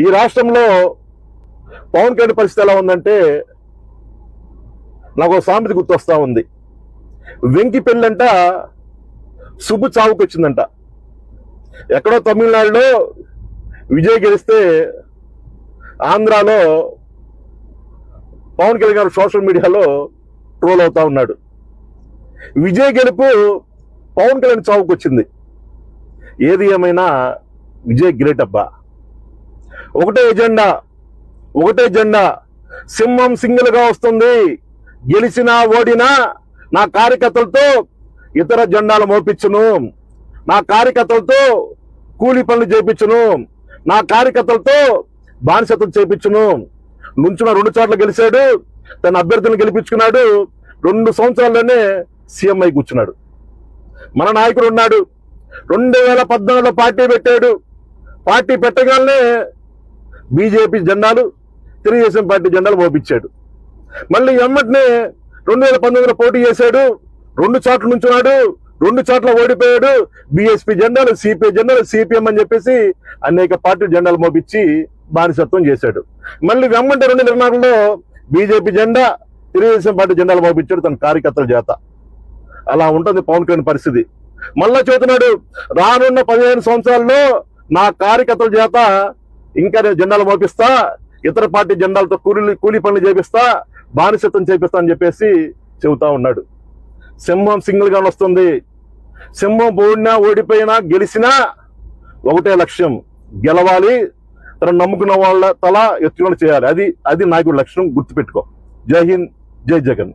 ఈ రాష్ట్రంలో పవన్ కళ్యాణ్ పరిస్థితి ఎలా ఉందంటే నాకు ఒక సామెత గుర్తొస్తా ఉంది. వెంకి పెళ్ళంట సుబ్బు చావుకు వచ్చిందంట. ఎక్కడో తమిళనాడులో విజయ్ గెలిస్తే ఆంధ్రాలో పవన్ కళ్యాణ్ గారు సోషల్ మీడియాలో ట్రోల్ అవుతా ఉన్నాడు. విజయ్ గెలుపు పవన్ కళ్యాణ్ చావుకు వచ్చింది. ఏది ఏమైనా విజయ్ గ్రేట్ అబ్బా. ఒకటే జెండా సింహం సింగిల్ గా వస్తుంది. గెలిచినా ఓడినా నా కార్యకర్తలతో ఇతర జెండాలు మోపించును, నా కార్యకర్తలతో కూలీ పనులు చేయించును, నా కార్యకర్తలతో బానిసత్వం చేయించును. నుంచున్న 2 చోట్ల గెలిచాడు, తన అభ్యర్థులను గెలిపించుకున్నాడు. 2 సంవత్సరాల్లోనే సీఎం అయి కూర్చున్నాడు. మన నాయకుడు ఉన్నాడు. 2014లో పార్టీ పెట్టాడు. పార్టీ పెట్టగానే బీజేపీ జెండాలు, తెలుగుదేశం పార్టీ జెండాలు మోపించాడు. మళ్ళీ ఎమ్మటినే 2019లో పోటీ చేశాడు. 2 చోట్ల నుంచున్నాడు, 2 చోట్ల ఓడిపోయాడు. బీఎస్పీ జెండాలు, సిపిఐ జెండాలు, సిపిఎం అని చెప్పేసి అనేక పార్టీ జెండాలు మోపించి బానిసత్వం చేశాడు. మళ్ళీ వెమ్మంటే 2024లో బీజేపీ జెండా, తెలుగుదేశం పార్టీ జెండాలు మోపించాడు తన కార్యకర్తల చేత. అలా ఉంటుంది పవన్ కళ్యాణ్ పరిస్థితి. మళ్ళా చెబుతున్నాడు, రానున్న 15 సంవత్సరాల్లో నా కార్యకర్తల చేత ఇంకా నేను జెండాలు మోపిస్తా, ఇతర పార్టీ జెండాలతో కూలీ పనులు చేపిస్తా, బానిసత్వం చేపిస్తా అని చెప్పేసి చెబుతా ఉన్నాడు. సింహం సింగిల్ గా వస్తుంది. సింహం ఓడిపోయినా గెలిచినా ఒకటే లక్ష్యం, గెలవాలి, తన నమ్ముకున్న వాళ్ళ తల ఎత్తుకొని చేయాలి. అది నాయకుడి లక్ష్యం. గుర్తుపెట్టుకో. జై హింద్, జై జగన్.